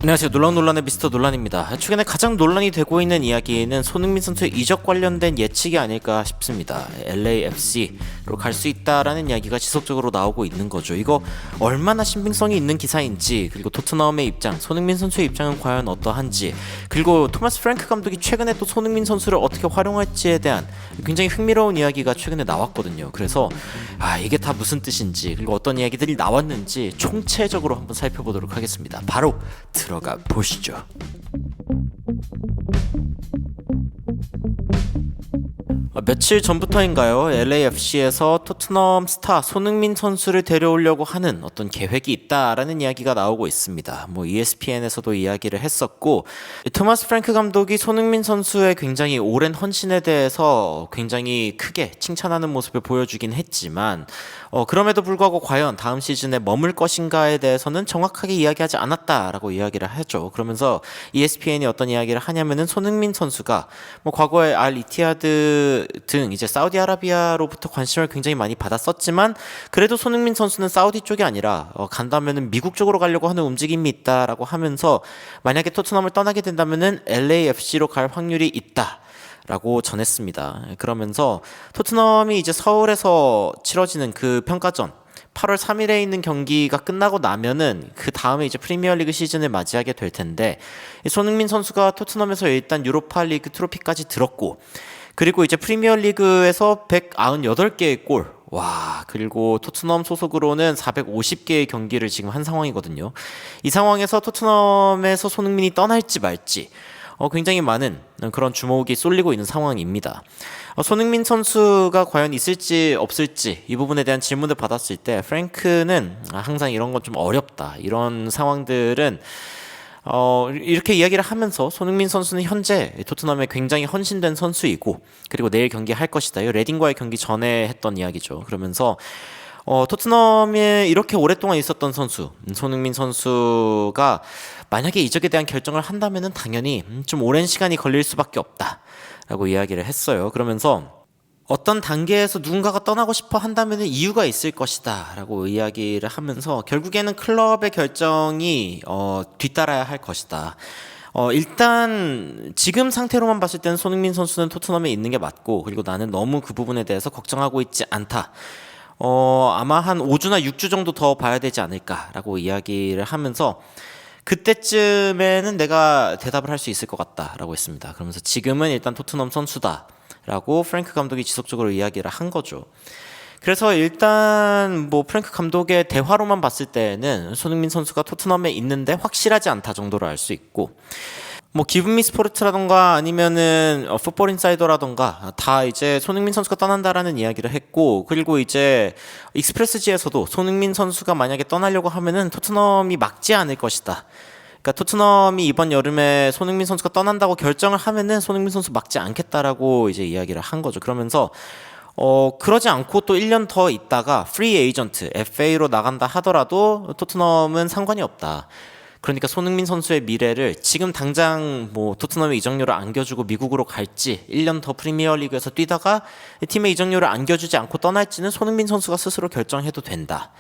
안녕하세요. 논란의 미스터 논란입니다. 최근에 가장 논란이 되고 있는 이야기는 손흥민 선수의 이적 관련된 예측이 아닐까 싶습니다. LAFC로 갈 수 있다라는 이야기가 지속적으로 나오고 있는 거죠. 이거 얼마나 신빙성이 있는 기사인지, 그리고 토트넘의 입장, 손흥민 선수의 입장은 과연 어떠한지, 그리고 토마스 프랭크 감독이 최근에 또 손흥민 선수를 어떻게 활용할지에 대한 굉장히 흥미로운 이야기가 최근에 나왔거든요. 그래서 이게 다 무슨 뜻인지, 그리고 어떤 이야기들이 나왔는지 총체적으로 한번 살펴보도록 하겠습니다. 바로 들어가 보시죠. 며칠 전부터인가요? LAFC에서 토트넘 스타 손흥민 선수를 데려오려고 하는 어떤 계획이 있다라는 이야기가 나오고 있습니다. ESPN에서도 이야기를 했었고, 토마스 프랭크 감독이 손흥민 선수의 굉장히 오랜 헌신에 대해서 굉장히 크게 칭찬하는 모습을 보여주긴 했지만, 그럼에도 불구하고 과연 다음 시즌에 머물 것인가에 대해서는 정확하게 이야기하지 않았다라고 이야기를 하죠. 그러면서 ESPN이 어떤 이야기를 하냐면은 손흥민 선수가 과거에 알 이티하드 등 이제 사우디아라비아로부터 관심을 굉장히 많이 받았었지만, 그래도 손흥민 선수는 사우디 쪽이 아니라 간다면은 미국 쪽으로 가려고 하는 움직임이 있다라고 하면서, 만약에 토트넘을 떠나게 된다면은 LAFC로 갈 확률이 있다 라고 전했습니다. 그러면서 토트넘이 이제 서울에서 치러지는 그 평가전 8월 3일에 있는 경기가 끝나고 나면은 그 다음에 이제 프리미어리그 시즌을 맞이하게 될 텐데, 손흥민 선수가 토트넘에서 일단 유로파리그 트로피까지 들었고, 그리고 이제 프리미어리그에서 198개의 골, 그리고 토트넘 소속으로는 450개의 경기를 지금 한 상황이거든요. 이 상황에서 토트넘에서 손흥민이 떠날지 말지 굉장히 많은 그런 주목이 쏠리고 있는 상황입니다. 손흥민 선수가 과연 있을지 없을지 이 부분에 대한 질문을 받았을 때, 프랭크는 항상 이런 건 좀 어렵다, 이런 상황들은 이렇게 이야기를 하면서, 손흥민 선수는 현재 토트넘에 굉장히 헌신된 선수이고, 그리고 내일 경기할 것이다, 이 레딩과의 경기 전에 했던 이야기죠. 그러면서 토트넘에 이렇게 오랫동안 있었던 선수 손흥민 선수가 만약에 이적에 대한 결정을 한다면은 당연히 좀 오랜 시간이 걸릴 수밖에 없다라고 이야기를 했어요. 그러면서 어떤 단계에서 누군가가 떠나고 싶어 한다면 이유가 있을 것이다 라고 이야기를 하면서, 결국에는 클럽의 결정이 뒤따라야 할 것이다. 일단 지금 상태로만 봤을 때는 손흥민 선수는 토트넘에 있는 게 맞고, 그리고 나는 너무 그 부분에 대해서 걱정하고 있지 않다. 아마 한 5주나 6주 정도 더 봐야 되지 않을까라고 이야기를 하면서, 그때쯤에는 내가 대답을 할 수 있을 것 같다라고 했습니다. 그러면서 지금은 일단 토트넘 선수다 라고 프랭크 감독이 지속적으로 이야기를 한 거죠. 그래서 일단 프랭크 감독의 대화로만 봤을 때는 손흥민 선수가 토트넘에 있는데 확실하지 않다 정도로 알 수 있고, 기브미 스포츠라던가 아니면은 풋볼 인사이더라던가 다 이제 손흥민 선수가 떠난다라는 이야기를 했고, 그리고 이제 익스프레스지에서도 손흥민 선수가 만약에 떠나려고 하면은 토트넘이 막지 않을 것이다. 그러니까 토트넘이 이번 여름에 손흥민 선수가 떠난다고 결정을 하면은 손흥민 선수 막지 않겠다라고 이제 이야기를 한 거죠. 그러면서 그러지 않고 또 1년 더 있다가 프리 에이전트 FA로 나간다 하더라도 토트넘은 상관이 없다. 그러니까 손흥민 선수의 미래를 지금 당장 토트넘의 이적료를 안겨주고 미국으로 갈지, 1년 더 프리미어리그에서 뛰다가 팀의 이적료를 안겨주지 않고 떠날지는 손흥민 선수가 스스로 결정해도 된다.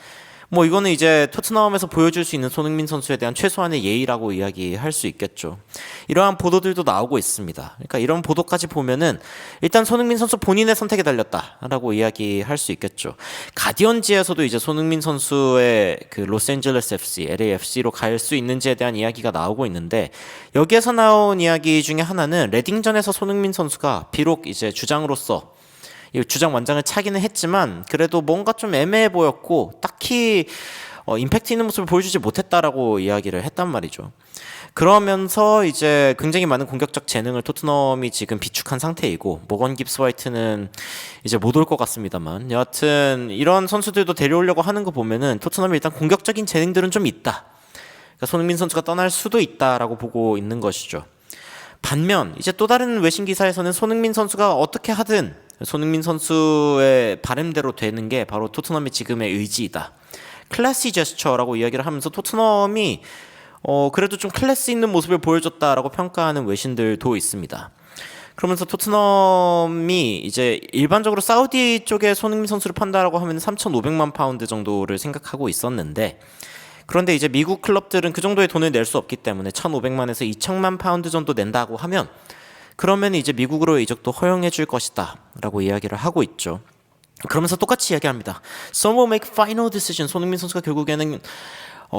이거는 이제 토트넘에서 보여줄 수 있는 손흥민 선수에 대한 최소한의 예의라고 이야기할 수 있겠죠. 이러한 보도들도 나오고 있습니다. 그러니까 이런 보도까지 보면은 일단 손흥민 선수 본인의 선택에 달렸다라고 이야기할 수 있겠죠. 가디언지에서도 이제 손흥민 선수의 그 로스앤젤레스 FC, LAFC로 갈 수 있는지에 대한 이야기가 나오고 있는데, 여기에서 나온 이야기 중에 하나는 레딩전에서 손흥민 선수가 비록 이제 주장으로서 주장 완장을 차기는 했지만, 그래도 뭔가 좀 애매해 보였고 딱히 임팩트 있는 모습을 보여주지 못했다라고 이야기를 했단 말이죠. 그러면서 이제 굉장히 많은 공격적 재능을 토트넘이 지금 비축한 상태이고, 모건 깁스 화이트는 이제 못 올 것 같습니다만, 여하튼 이런 선수들도 데려오려고 하는 거 보면은 토트넘이 일단 공격적인 재능들은 좀 있다. 그러니까 손흥민 선수가 떠날 수도 있다라고 보고 있는 것이죠. 반면 이제 또 다른 외신 기사에서는 손흥민 선수가 어떻게 하든 손흥민 선수의 바람대로 되는 게 바로 토트넘의 지금의 의지이다, 클래시 제스처라고 이야기를 하면서 토트넘이 그래도 좀 클래스 있는 모습을 보여줬다라고 평가하는 외신들도 있습니다. 그러면서 토트넘이 이제 일반적으로 사우디 쪽에 손흥민 선수를 판다라고 하면 3,500만 파운드 정도를 생각하고 있었는데, 그런데 이제 미국 클럽들은 그 정도의 돈을 낼 수 없기 때문에 1,500만에서 2천만 파운드 정도 낸다고 하면 그러면 이제 미국으로 이적도 허용해 줄 것이다 라고 이야기를 하고 있죠. 그러면서 똑같이 이야기합니다. Some will make final decision. 손흥민 선수가 결국에는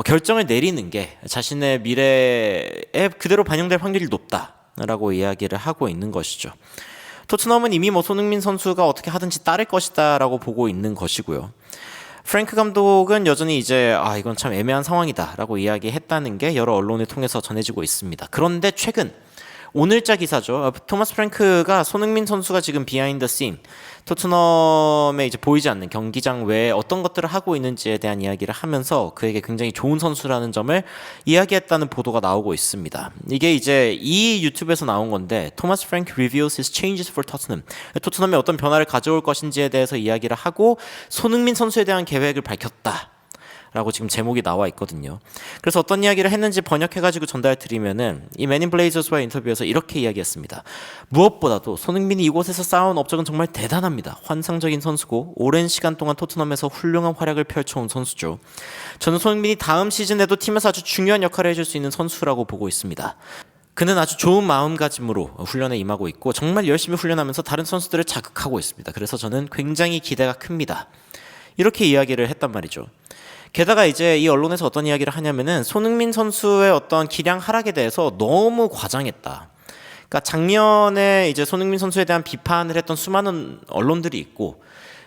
결정을 내리는 게 자신의 미래에 그대로 반영될 확률이 높다라고 이야기를 하고 있는 것이죠. 토트넘은 이미 손흥민 선수가 어떻게 하든지 따를 것이다라고 보고 있는 것이고요. 프랭크 감독은 여전히 이제 이건 참 애매한 상황이다라고 이야기했다는 게 여러 언론을 통해서 전해지고 있습니다. 그런데 최근 오늘자 기사죠. 토마스 프랭크가 손흥민 선수가 지금 비하인드 씬 토트넘에 이제 보이지 않는 경기장 외에 어떤 것들을 하고 있는지에 대한 이야기를 하면서 그에게 굉장히 좋은 선수라는 점을 이야기했다는 보도가 나오고 있습니다. 이게 이제 이 유튜브에서 나온 건데 토마스 프랭크 reveals his changes for Tottenham. 토트넘에 어떤 변화를 가져올 것인지에 대해서 이야기를 하고 손흥민 선수에 대한 계획을 밝혔다. 라고 지금 제목이 나와 있거든요. 그래서 어떤 이야기를 했는지 번역해가지고 전달드리면은 이 맨인 블레이저스와의 인터뷰에서 이렇게 이야기했습니다. 무엇보다도 손흥민이 이곳에서 쌓아온 업적은 정말 대단합니다. 환상적인 선수고 오랜 시간 동안 토트넘에서 훌륭한 활약을 펼쳐온 선수죠. 저는 손흥민이 다음 시즌에도 팀에서 아주 중요한 역할을 해줄 수 있는 선수라고 보고 있습니다. 그는 아주 좋은 마음가짐으로 훈련에 임하고 있고 정말 열심히 훈련하면서 다른 선수들을 자극하고 있습니다. 그래서 저는 굉장히 기대가 큽니다. 이렇게 이야기를 했단 말이죠. 게다가 이제 이 언론에서 어떤 이야기를 하냐면은 손흥민 선수의 어떤 기량 하락에 대해서 너무 과장했다. 그러니까 작년에 이제 손흥민 선수에 대한 비판을 했던 수많은 언론들이 있고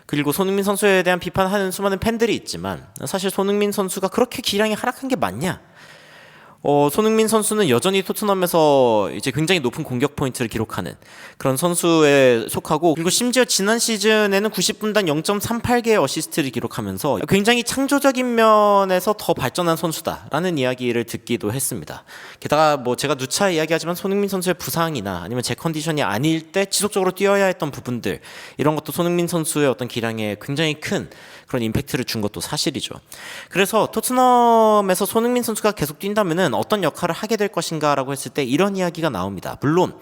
그리고 손흥민 선수에 대한 비판하는 수많은 팬들이 있지만 사실 손흥민 선수가 그렇게 기량이 하락한 게 맞냐? 손흥민 선수는 여전히 토트넘에서 이제 굉장히 높은 공격 포인트를 기록하는 그런 선수에 속하고 그리고 심지어 지난 시즌에는 90분당 0.38개의 어시스트를 기록하면서 굉장히 창조적인 면에서 더 발전한 선수다라는 이야기를 듣기도 했습니다. 게다가 제가 누차 이야기하지만 손흥민 선수의 부상이나 아니면 제 컨디션이 아닐 때 지속적으로 뛰어야 했던 부분들 이런 것도 손흥민 선수의 어떤 기량에 굉장히 큰 그런 임팩트를 준 것도 사실이죠. 그래서 토트넘에서 손흥민 선수가 계속 뛴다면은 어떤 역할을 하게 될 것인가라고 했을 때 이런 이야기가 나옵니다. 물론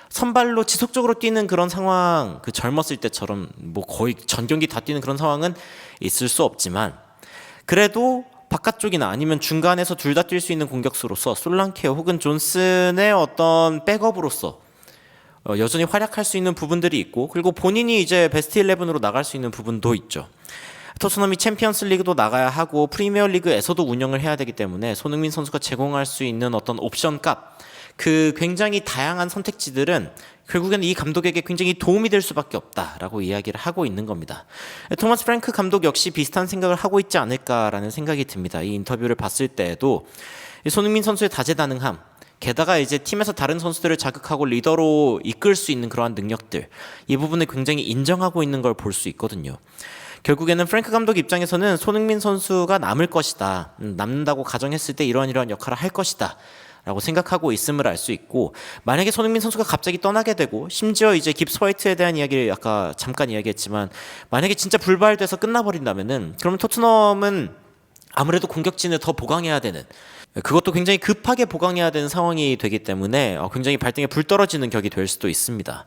선발로 지속적으로 뛰는 그런 상황, 그 젊었을 때처럼 거의 전 경기 다 뛰는 그런 상황은 있을 수 없지만 그래도 바깥쪽이나 아니면 중간에서 둘 다 뛸 수 있는 공격수로서 솔랑케어 혹은 존슨의 어떤 백업으로서 여전히 활약할 수 있는 부분들이 있고 그리고 본인이 이제 베스트 11으로 나갈 수 있는 부분도 있죠. 토트넘이 챔피언스 리그도 나가야 하고 프리미어 리그에서도 운영을 해야 되기 때문에 손흥민 선수가 제공할 수 있는 어떤 옵션 값, 그 굉장히 다양한 선택지들은 결국에는 이 감독에게 굉장히 도움이 될 수밖에 없다라고 이야기를 하고 있는 겁니다. 토마스 프랭크 감독 역시 비슷한 생각을 하고 있지 않을까라는 생각이 듭니다. 이 인터뷰를 봤을 때에도 손흥민 선수의 다재다능함, 게다가 이제 팀에서 다른 선수들을 자극하고 리더로 이끌 수 있는 그러한 능력들, 이 부분을 굉장히 인정하고 있는 걸 볼 수 있거든요. 결국에는 프랭크 감독 입장에서는 손흥민 선수가 남을 것이다. 남는다고 가정했을 때 이러한 역할을 할 것이다. 라고 생각하고 있음을 알 수 있고 만약에 손흥민 선수가 갑자기 떠나게 되고 심지어 이제 깁스 화이트에 대한 이야기를 아까 잠깐 이야기했지만 만약에 진짜 불발돼서 끝나버린다면은 그러면 토트넘은 아무래도 공격진을 더 보강해야 되는 그것도 굉장히 급하게 보강해야 되는 상황이 되기 때문에 굉장히 발등에 불 떨어지는 격이 될 수도 있습니다.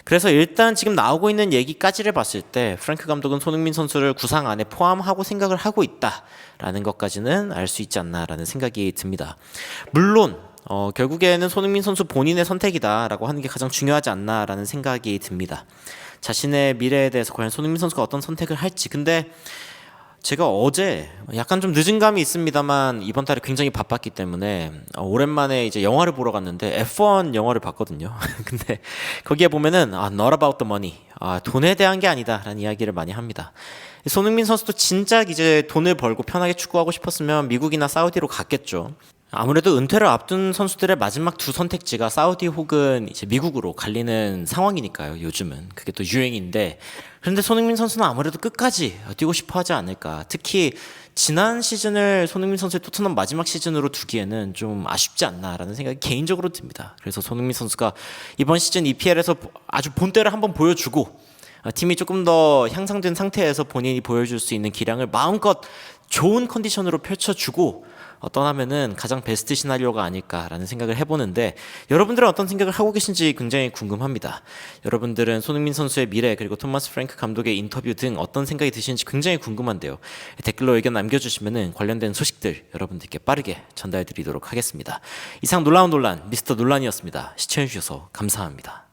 그래서 일단 지금 나오고 있는 얘기까지를 봤을 때 프랭크 감독은 손흥민 선수를 구상 안에 포함하고 생각을 하고 있다라는 것까지는 알 수 있지 않나라는 생각이 듭니다. 물론 결국에는 손흥민 선수 본인의 선택이다라고 하는 게 가장 중요하지 않나라는 생각이 듭니다. 자신의 미래에 대해서 과연 손흥민 선수가 어떤 선택을 할지 근데 제가 어제 약간 좀 늦은 감이 있습니다만 이번 달에 굉장히 바빴기 때문에 오랜만에 이제 영화를 보러 갔는데 F1 영화를 봤거든요. 근데 거기에 보면은 not about the money, 돈에 대한 게 아니다라는 이야기를 많이 합니다. 손흥민 선수도 진작 이제 돈을 벌고 편하게 축구하고 싶었으면 미국이나 사우디로 갔겠죠. 아무래도 은퇴를 앞둔 선수들의 마지막 두 선택지가 사우디 혹은 이제 미국으로 갈리는 상황이니까요. 요즘은 그게 또 유행인데 그런데 손흥민 선수는 아무래도 끝까지 뛰고 싶어 하지 않을까. 특히 지난 시즌을 손흥민 선수의 토트넘 마지막 시즌으로 두기에는 좀 아쉽지 않나라는 생각이 개인적으로 듭니다. 그래서 손흥민 선수가 이번 시즌 EPL에서 아주 본때를 한번 보여주고 팀이 조금 더 향상된 상태에서 본인이 보여줄 수 있는 기량을 마음껏 좋은 컨디션으로 펼쳐주고 떠나면은 가장 베스트 시나리오가 아닐까라는 생각을 해보는데 여러분들은 어떤 생각을 하고 계신지 굉장히 궁금합니다. 여러분들은 손흥민 선수의 미래 그리고 토마스 프랭크 감독의 인터뷰 등 어떤 생각이 드시는지 굉장히 궁금한데요. 댓글로 의견 남겨주시면은 관련된 소식들 여러분들께 빠르게 전달드리도록 하겠습니다. 이상 놀라운 논란 미스터 논란이었습니다. 시청해주셔서 감사합니다.